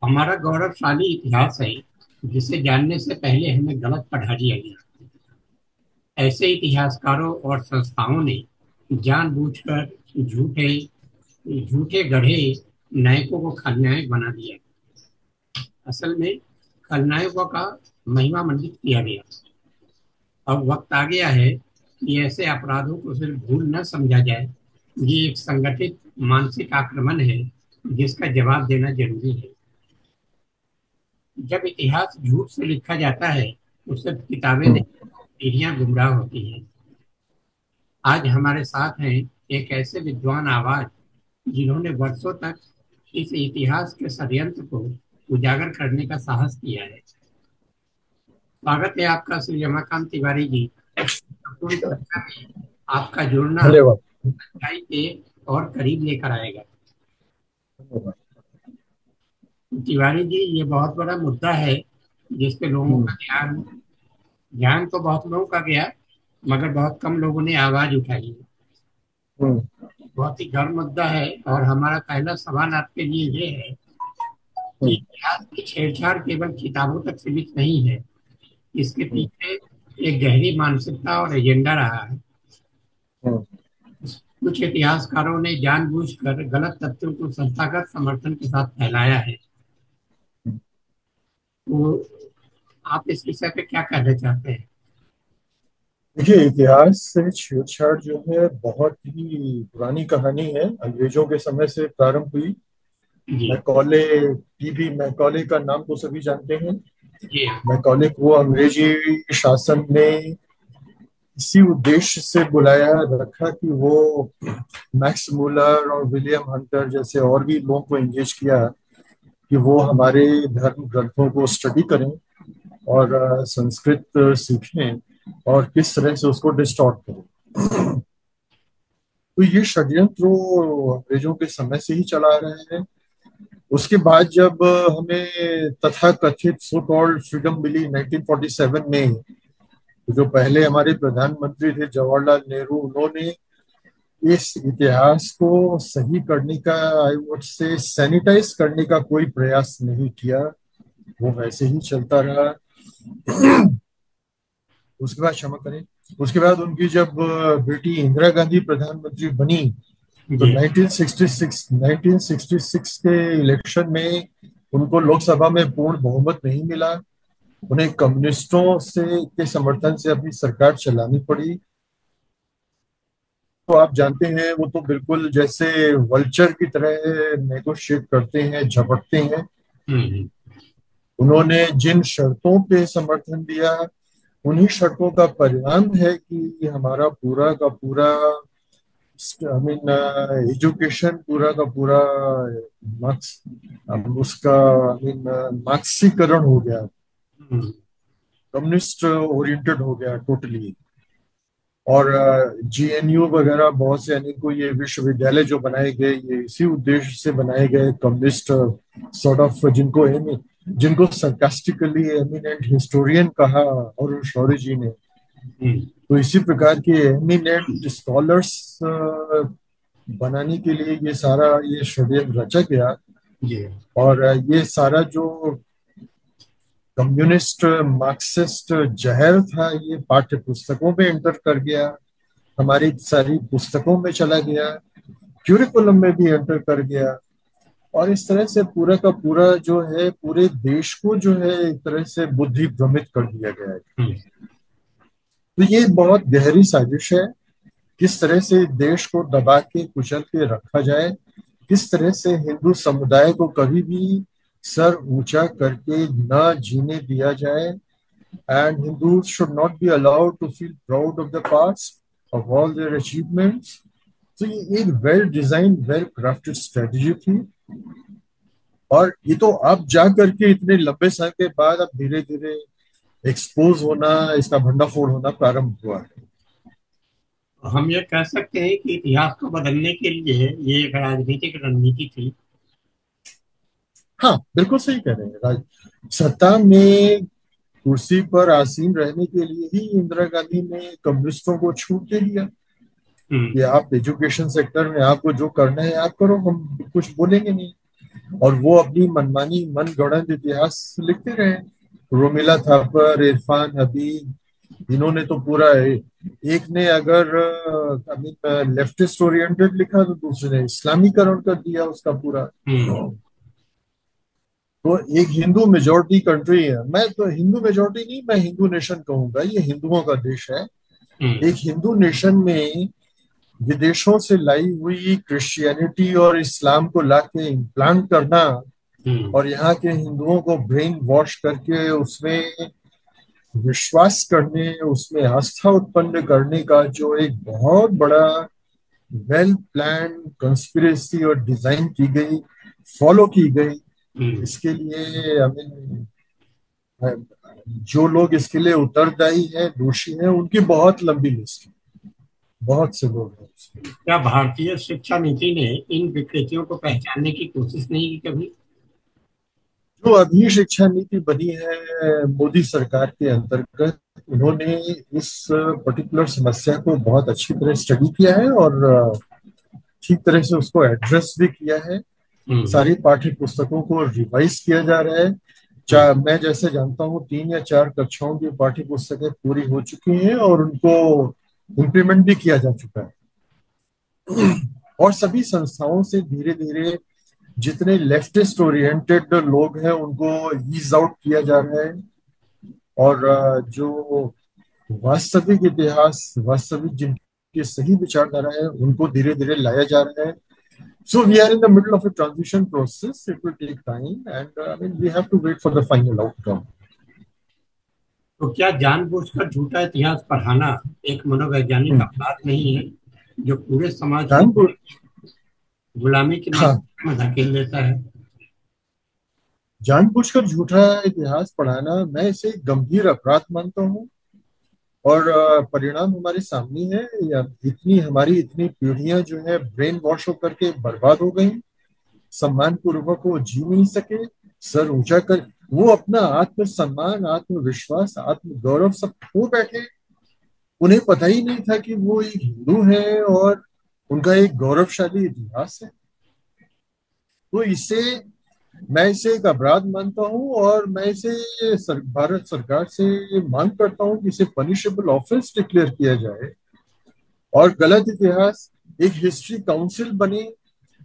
हमारा गौरवशाली इतिहास है जिसे जानने से पहले हमें गलत पढ़ा दिया गया। ऐसे इतिहासकारों और संस्थाओं ने जानबूझकर झूठे झूठे गढ़े नायकों को खलनायक बना दिया। असल में खलनायकों का महिमा मंडित किया गया। अब वक्त आ गया है कि ऐसे अपराधों को सिर्फ भूल न समझा जाए। ये एक संगठित मानसिक आक्रमण है जिसका जवाब देना जरूरी है। जब इतिहास झूठ से लिखा जाता है तो सिर्फ किताबें नहीं, पीढ़ियां गुमराह होती हैं। आज हमारे साथ हैं एक ऐसे विद्वान आवाज जिन्होंने वर्षों तक इस इतिहास के षड्यंत्र को उजागर करने का साहस किया है। स्वागत है आपका श्री रमाकांत तिवारी जी। पूरी चर्चा में आपका जुड़ना धन्यवाद। सच्चाई के और करीब लेकर आएगा। धन्यवाद। तिवारी जी, ये बहुत बड़ा मुद्दा है जिस पे लोगों हम्म, का ध्यान ध्यान तो बहुत लोगों का गया, मगर बहुत कम लोगों ने आवाज उठाई है। हम्म, बहुत ही गर्म मुद्दा है और हमारा पहला सवाल आपके लिए ये है कि हम्म, इतिहास की छेड़छाड़ केवल किताबों तक सीमित नहीं है। इसके हम्म, पीछे एक गहरी मानसिकता और एजेंडा रहा है। हम्म। कुछ इतिहासकारों ने जानबूझकर गलत तथ्यों को संस्थागत समर्थन के साथ फैलाया है। तो आप इस विषय पे क्या कहना चाहते हैं? देखिए, इतिहास से छेड़छाड़ जो है बहुत ही पुरानी कहानी है। अंग्रेजों के समय से प्रारंभ हुई। जी। मैकॉले, पीबी मैकॉले का नाम तो सभी जानते हैं। जी। मैकॉले को अंग्रेजी शासन ने इसी उद्देश्य से बुलाया रखा कि वो मैक्स मूलर और विलियम हंटर जैसे और भी लोगों को एंगेज किया कि वो हमारे धर्म ग्रंथों को स्टडी करें और संस्कृत सीखें और किस तरह से उसको डिस्टॉर्ट करें। तो ये षड्यंत्र अंग्रेजों के समय से ही चला आ रहे हैं। उसके बाद जब हमें तथाकथित सो कॉल्ड फ्रीडम मिली 1947 में, तो जो पहले हमारे प्रधानमंत्री थे जवाहरलाल नेहरू, उन्होंने इस इतिहास को सही करने का, आई वुड से सैनिटाइज करने का कोई प्रयास नहीं किया। वो वैसे ही चलता रहा। उसके बाद, क्षमा करें, उसके बाद उनकी जब बेटी इंदिरा गांधी प्रधानमंत्री बनी, तो जी। 1966 के इलेक्शन में उनको लोकसभा में पूर्ण बहुमत नहीं मिला। उन्हें कम्युनिस्टों से के समर्थन से अपनी सरकार चलानी पड़ी। तो आप जानते हैं, वो तो बिल्कुल जैसे वल्चर की तरह नेगोशिएट करते हैं, झपटते हैं। हम्म। उन्होंने जिन शर्तों पे समर्थन दिया, उन्हीं शर्तों का परिणाम है कि हमारा पूरा का पूरा, आई मीन, एजुकेशन पूरा का पूरा मार्क्स, अब उसका, आई मीन, मार्क्सीकरण हो गया, हम्म। कम्युनिस्ट ओरिएंटेड हो गया टोटली। और जीएनयू वगैरह बहुत से अनेकों ये विश्वविद्यालय जो बनाए गए, ये इसी उद्देश्य से बनाए गए, कम्युनिस्ट सॉर्ट ऑफ, जिनको सरकास्टिकली एमिनेंट हिस्टोरियन कहा और शौर्य जी ने। हम्म। तो इसी प्रकार के एमिनेंट स्कॉलर्स बनाने के लिए ये सारा ये षड्यंत्र रचा गया। जी। और ये सारा जो कम्युनिस्ट मार्क्सिस्ट जहर था, ये पाठ्य पुस्तकों में एंटर कर गया, हमारी सारी पुस्तकों में चला गया, क्यूरिकुलम में भी एंटर कर गया। और इस तरह से पूरा का पूरा जो है, पूरे देश को जो है एक तरह से बुद्धि भ्रमित कर दिया गया है। हम्म। तो ये बहुत गहरी साजिश है। किस तरह से देश को दबा के कुचल के रखा जाए, किस तरह से हिंदू समुदाय को कभी भी सर ऊंचा करके ना जीने दिया जाए। And Hindus should not be allowed to feel proud of the past, of all their achievements. तो ये एक well design, well crafted strategy थी। और ये तो अब जा करके इतने लंबे समय के बाद अब धीरे धीरे एक्सपोज होना, इसका भंडाफोड़ होना प्रारंभ हुआ है। हम ये कह सकते हैं कि इतिहास को बदलने के लिए ये एक राजनीतिक रणनीति थी। हाँ, बिल्कुल सही कह रहे हैं। सत्ता में कुर्सी पर आसीन रहने के लिए ही इंदिरा गांधी ने कम्युनिस्टों को छूट दे दिया हम्म। कि आप एजुकेशन सेक्टर में आपको जो करना है आप करो, हम कुछ बोलेंगे नहीं। और वो अपनी मनमानी मनगढ़ंत इतिहास लिखते रहे। रोमिला थापर, इरफान हबीब, इन्होंने तो पूरा एक ने अगर लेफ्टिस्ट ओरिएंटेड लिखा तो दूसरे ने इस्लामीकरण कर दिया उसका पूरा। हम्म। तो एक हिंदू मेजोरिटी कंट्री है, मैं तो हिंदू मेजोरिटी नहीं, मैं हिंदू नेशन कहूंगा, ये हिंदुओं का देश है। एक हम्म। हिंदू नेशन में विदेशों से लाई हुई क्रिश्चियनिटी और इस्लाम को लाके इम्प्लांट करना हम्म। और यहाँ के हिंदुओं को ब्रेन वॉश करके उसमें विश्वास करने, उसमें आस्था उत्पन्न करने का जो एक बहुत बड़ा वेल प्लान कंस्पिरेसी और डिजाइन की गई, फॉलो की गई, हम्म। इसके लिए आई मीन जो लोग इसके लिए उत्तरदायी हैं, दोषी हैं, उनकी बहुत लंबी लिस्ट है, बहुत से लोग हैं उसमें। क्या भारतीय शिक्षा नीति ने इन विकृतियों को पहचानने की कोशिश नहीं की कभी? जो अभी शिक्षा नीति बनी है मोदी सरकार के अंतर्गत, उन्होंने इस पर्टिकुलर समस्या को बहुत अच्छी तरह स्टडी किया है और ठीक तरह से उसको एड्रेस भी किया है। हम्म। सारी पाठ्य पुस्तकों को रिवाइज किया जा रहा है। हम्म। मैं जैसे जानता हूँ 3 या 4 कक्षाओं की पाठ्य पुस्तकें पूरी हो चुकी हैं और उनको इम्प्लीमेंट भी किया जा चुका है। और सभी संस्थाओं से धीरे धीरे जितने लेफ्टिस्ट ओरिएंटेड लोग हैं उनको ईज आउट किया जा रहा है और जो वास्तविक इतिहास, वास्तविक जिनकी सही विचारधारा है, उनको धीरे धीरे लाया जा रहा है। So we are in the middle of a transition process. It will take time, and I mean we have to wait for the final outcome. तो क्या जानबूझकर झूठा इतिहास पढ़ाना एक मनोवैज्ञानिक हम्म। अपराध नहीं है, जो पूरे समाज को जानबूझ गुलामी की हाँ, नौकरी में धकेल देता है? जानबूझकर झूठा इतिहास पढ़ाना मैं इसे एक गंभीर अपराध मानता हूँ। और परिणाम हमारे सामने है। या हमारी इतनी पीढ़ियां जो है ब्रेन वॉश होकर के बर्बाद हो गई, सम्मान पूर्वक वो जी नहीं सके, सर ऊंचा कर वो अपना आत्मसम्मान, आत्मविश्वास, आत्म गौरव सब खो बैठे। उन्हें पता ही नहीं था कि वो एक हिंदू है और उनका एक गौरवशाली इतिहास है। तो मैं इसे एक अपराध मानता हूँ और मैं इसे भारत सरकार से मांग करता हूँ कि इसे पनिशेबल ऑफेंस डिक्लेयर किया जाए और गलत इतिहास एक हिस्ट्री काउंसिल बने,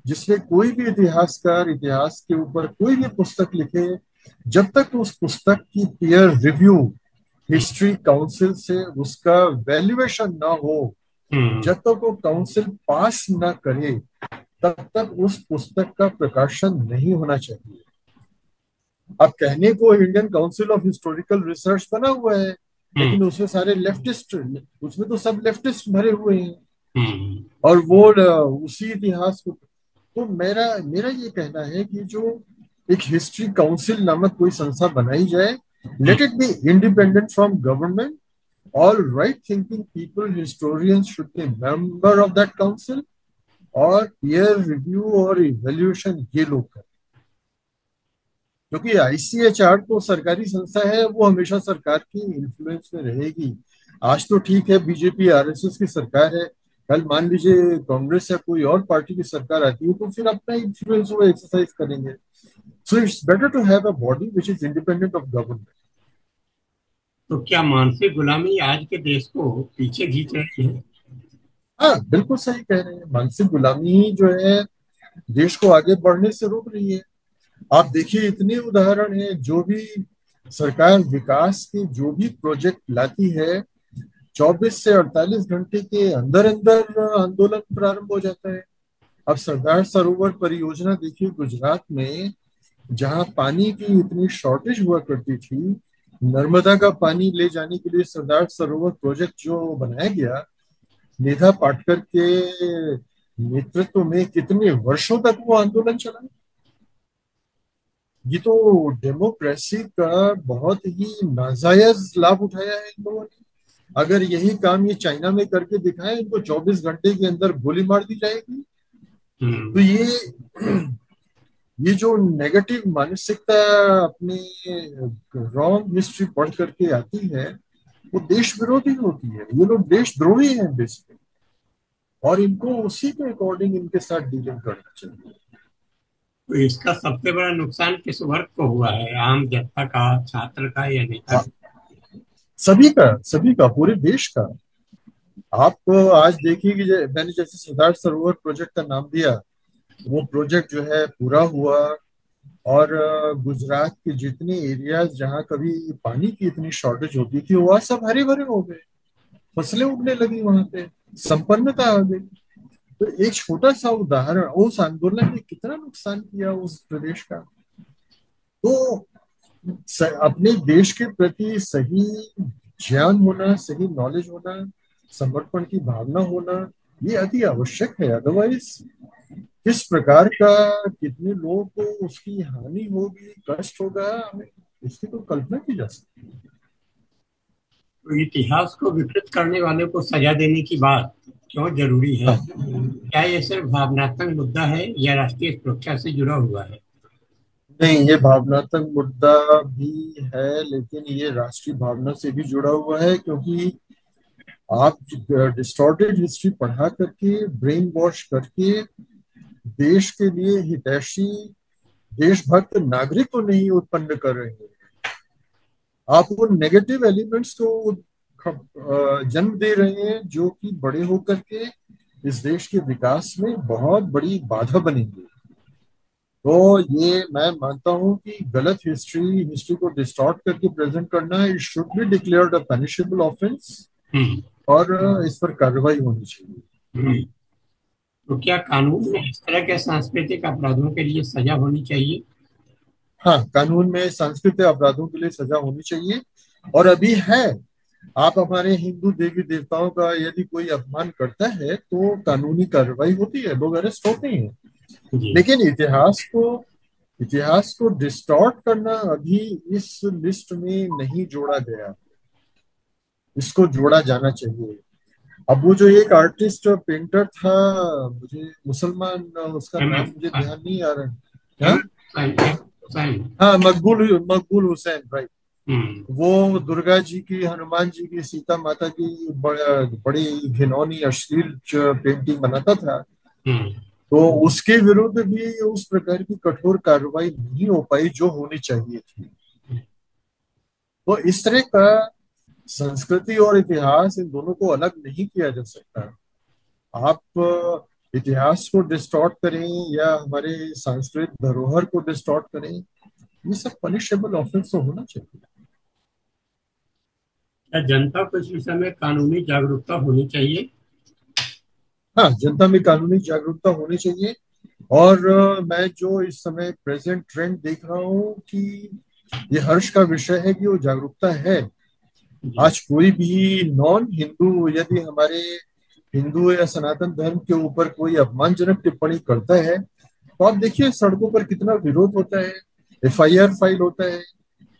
जिसमें कोई भी इतिहासकार इतिहास के ऊपर कोई भी पुस्तक लिखे, जब तक उस पुस्तक की पीयर रिव्यू हिस्ट्री काउंसिल से उसका वैल्यूएशन ना हो, हम्म। जब तक वो काउंसिल पास ना करे, तब तक उस पुस्तक का प्रकाशन नहीं होना चाहिए। अब कहने को Indian council of historical research बना हुआ है, हम्म। लेकिन उसमें सारे लेफ्टिस्ट, उसमें तो सब लेफ्टिस्ट भरे हुए हैं हम्म। और वो उसी इतिहास को। तो मेरा मेरा ये कहना है कि जो एक हिस्ट्री काउंसिल नामक कोई संस्था बनाई जाए, hmm. Let it be independent from government. All right thinking people, historians should be member of that council और पीयर रिव्यू और इवेल्युएशन ये लोग करें। क्योंकि आईसीएचआर तो सरकारी संस्था है, वो हमेशा सरकार की इन्फ्लुएंस में रहेगी। आज तो ठीक है बीजेपी आरएसएस की सरकार है, कल मान लीजिए कांग्रेस या कोई और पार्टी की सरकार आती है तो फिर अपना इन्फ्लुएंस वो एक्सरसाइज करेंगे। So it's better to have a body which is independent of government. तो क्या मानसिक गुलामी आज के देश को पीछे खींच रही है? हाँ, बिल्कुल सही कह रहे हैं, मानसिक गुलामी जो है देश को आगे बढ़ने से रोक रही है। आप देखिए इतने उदाहरण हैं, जो भी सरकार विकास के जो भी प्रोजेक्ट लाती है, 24 से 48 घंटे के अंदर अंदर आंदोलन प्रारंभ हो जाता है। अब सरदार सरोवर परियोजना देखिए गुजरात में, जहां पानी की इतनी शॉर्टेज हुआ करती थी, नर्मदा का पानी ले जाने के लिए सरदार सरोवर प्रोजेक्ट जो बनाया गया, मेधा पाटकर के नेतृत्व में कितने वर्षों तक वो आंदोलन चला। ये तो डेमोक्रेसी का बहुत ही नाजायज लाभ उठाया है इन लोगों ने। अगर यही काम ये चाइना में करके दिखाए, इनको 24 घंटे के अंदर गोली मार दी जाएगी। तो हम्म। ये जो नेगेटिव मानसिकता अपनी रॉन्ग हिस्ट्री पढ़ करके आती है, वो देश विरोधी होती है। ये लोग देशद्रोही हैं बेसिकली, और इनको उसी के अकॉर्डिंग इनके साथ डीलिंग करना चाहिए। तो इसका सबसे बड़ा नुकसान किस वर्ग को हुआ है, आम जनता का, छात्र का या नेता हाँ, का? सभी का, पूरे देश का। आप आज देखिए कि मैंने जैसे सरदार सरोवर प्रोजेक्ट का नाम दिया, वो प्रोजेक्ट जो है पूरा हुआ। और गुजरात के जितने एरियाज जहाँ कभी पानी की इतनी शॉर्टेज होती थी, वह सब हरे भरे हो गए, फसलें उगने लगी वहां पे, संपन्नता आ गई। तो एक छोटा सा उदाहरण, उस आंदोलन ने कितना नुकसान किया उस प्रदेश का। तो अपने देश के प्रति सही ज्ञान होना, सही नॉलेज होना, समर्पण की भावना होना, ये अति आवश्यक है। अदरवाइज किस प्रकार का, कितने लोगों को उसकी हानि होगी, कष्ट होगा, हमें इसकी तो कल्पना की जा सकती तो इतिहास को विकृत करने वाले को सजा देने की बात क्यों जरूरी है। है? हाँ, क्या ये सिर्फ भावनात्मक मुद्दा है या राष्ट्रीय सुरक्षा से जुड़ा हुआ है? नहीं, ये भावनात्मक मुद्दा भी है, लेकिन ये राष्ट्रीय भावना से भी जुड़ा हुआ है। क्योंकि आप डिस्टॉर्टेड हिस्ट्री पढ़ा करके, ब्रेन वॉश करके, देश के लिए हितैषी, देशभक्त नागरिक तो नहीं उत्पन्न कर रहे हैं। आप वो नेगेटिव एलिमेंट्स को जन्म दे रहे हैं, जो कि बड़े होकर के इस देश के विकास में बहुत बड़ी बाधा बनेंगे। तो ये मैं मानता हूं कि गलत हिस्ट्री हिस्ट्री को डिस्टॉर्ट करके प्रेजेंट करना, it should be declared a punishable offence. Hmm. और इस पर कार्रवाई होनी चाहिए। हम्म। तो क्या कानून में इस तरह के सांस्कृतिक अपराधों के लिए सजा होनी चाहिए? हाँ, कानून में सांस्कृतिक अपराधों के लिए सजा होनी चाहिए, और अभी है। आप हमारे हिंदू देवी देवताओं का यदि कोई अपमान करता है तो कानूनी कार्रवाई होती है, लोग अरेस्ट होते हैं। जी। लेकिन इतिहास को डिस्टॉर्ट करना अभी इस लिस्ट में नहीं जोड़ा गया। इसको जोड़ा जाना चाहिए। अब वो जो एक आर्टिस्ट और पेंटर था, मुझे मुसलमान, उसका नाम अहमद मुझे हुसैन। ध्यान नहीं आ रहा है। हाँ, अहमद हुसैन, अहमद हुसैन। हाँ, मकबूल हुसैन, राइट। हम्म। वो दुर्गा जी की, हनुमान जी की, सीता माता की बड़ी घिनौनी अश्लील पेंटिंग बनाता था। हम्म। तो उसके विरुद्ध भी उस प्रकार की कठोर कार्रवाई नहीं हो पाई जो होनी चाहिए थी। तो इस तरह का संस्कृति और इतिहास, इन दोनों को अलग नहीं किया जा सकता। आप इतिहास को डिस्टॉर्ट करें या हमारे सांस्कृतिक धरोहर को डिस्टॉर्ट करें, ये सब पनिशेबल ऑफेंस तो होना चाहिए। क्या जनता को इस विषय में कानूनी जागरूकता होनी चाहिए? हाँ, जनता में कानूनी जागरूकता होनी चाहिए। और मैं जो इस समय प्रेजेंट ट्रेंड देख रहा हूँ कि ये हर्ष का विषय है कि वो जागरूकता है। जी। आज कोई भी नॉन हिंदू यदि हमारे हिंदू या सनातन धर्म के ऊपर कोई अपमानजनक टिप्पणी करता है, तो आप देखिए सड़कों पर कितना विरोध होता है, एफआईआर फाइल होता है,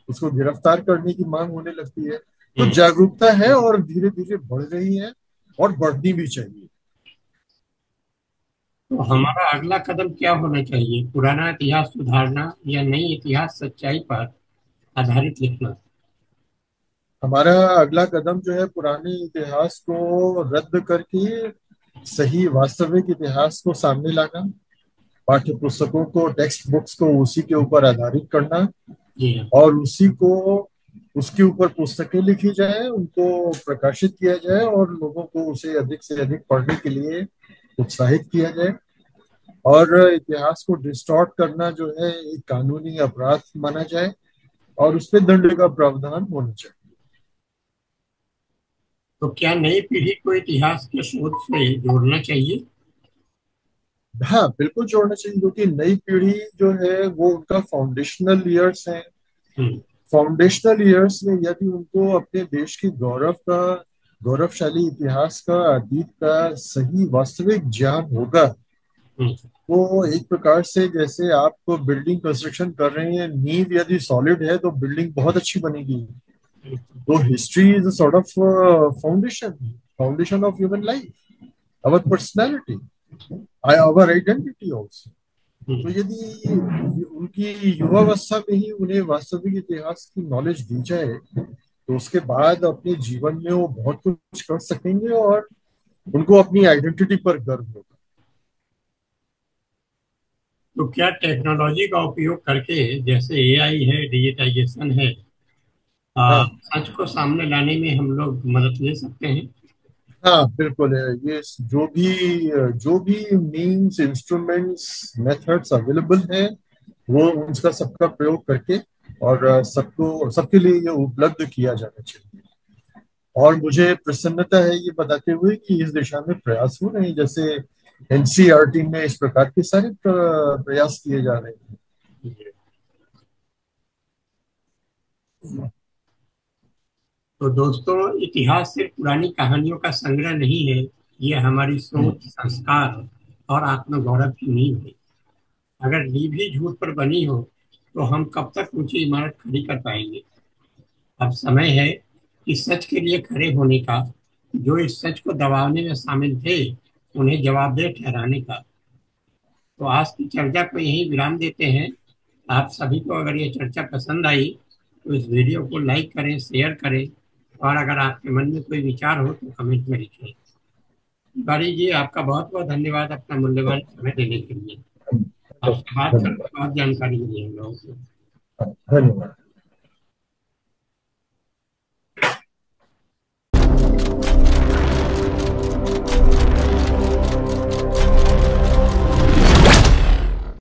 उसको गिरफ्तार करने की मांग होने लगती है। तो हम्म। जागरूकता है और धीरे धीरे बढ़ रही है, और बढ़नी भी चाहिए। तो हमारा अगला कदम क्या होना चाहिए, पुराना इतिहास सुधारना या नई इतिहास सच्चाई पर आधारित लिखना? हमारा अगला कदम जो है, पुराने इतिहास को रद्द करके सही वास्तविक इतिहास को सामने लाना, पाठ्य पुस्तकों को, टेक्स्ट बुक्स को उसी के ऊपर आधारित करना, जी हाँ। और उसी को, उसके ऊपर पुस्तकें लिखी जाए, उनको प्रकाशित किया जाए, और लोगों को उसे अधिक से अधिक पढ़ने के लिए उत्साहित किया जाए। और इतिहास को डिस्टॉर्ट करना जो है एक कानूनी अपराध माना जाए, और उस पर दंड का प्रावधान होना चाहिए। तो क्या नई पीढ़ी को इतिहास के शोध से जोड़ना चाहिए? हाँ, बिल्कुल जोड़ना चाहिए, क्योंकि नई पीढ़ी जो है वो उनका फाउंडेशनल ईयर्स है। हम्म। फाउंडेशनल ईयर्स में यदि उनको अपने देश की गौरवशाली इतिहास का, अतीत का सही वास्तविक ज्ञान होगा, हम्म। तो एक प्रकार से जैसे आप बिल्डिंग कंस्ट्रक्शन कर रहे हैं, नींव यदि सॉलिड है तो बिल्डिंग बहुत अच्छी बनेगी। तो history is sort of foundation, foundation of human life, our personality, our identity also. तो हम्म। यदि उनकी युवावस्था में ही उन्हें वास्तविक इतिहास की नॉलेज दी जाए, तो उसके बाद अपने जीवन में वो बहुत कुछ कर सकेंगे, और उनको अपनी आइडेंटिटी पर गर्व होगा। तो क्या टेक्नोलॉजी का उपयोग करके, जैसे एआई है, डिजिटाइजेशन है, हाँ सच को सामने लाने में हम लोग मदद ले सकते हैं? हाँ बिल्कुल है। ये जो भी मीन्स, इंस्ट्रूमेंट्स, मेथड्स अवेलेबल हैं, वो उनका सबका प्रयोग करके और सबको सबके लिए ये उपलब्ध किया जाना चाहिए। और मुझे प्रसन्नता है ये बताते हुए कि इस दिशा में प्रयास हो रहे हैं। जैसे एनसीईआरटी में इस प्रकार के सारे प्रयास किए जा रहे हैं। तो दोस्तों, इतिहास सिर्फ पुरानी कहानियों का संग्रह नहीं है। ये हमारी सोच, संस्कार और आत्मगौरव की नींव है। अगर नींव ही झूठ पर बनी हो तो हम कब तक ऊंची इमारत खड़ी कर पाएंगे? अब समय है कि सच के लिए खड़े होने का, जो इस सच को दबाने में शामिल थे उन्हें जवाबदेह ठहराने का। तो आज की चर्चा को यहीं विराम देते हैं। आप सभी को अगर ये चर्चा पसंद आई तो इस वीडियो को लाइक करें, शेयर करें, और अगर आपके मन में कोई विचार हो तो कमेंट में लिखें। तिवारी जी, आपका बहुत बहुत धन्यवाद अपना मूल्यवान समय देने के लिए। आपसे बात धन्यवाद। करके बहुत जानकारी मिली हम लोगों को। धन्यवाद।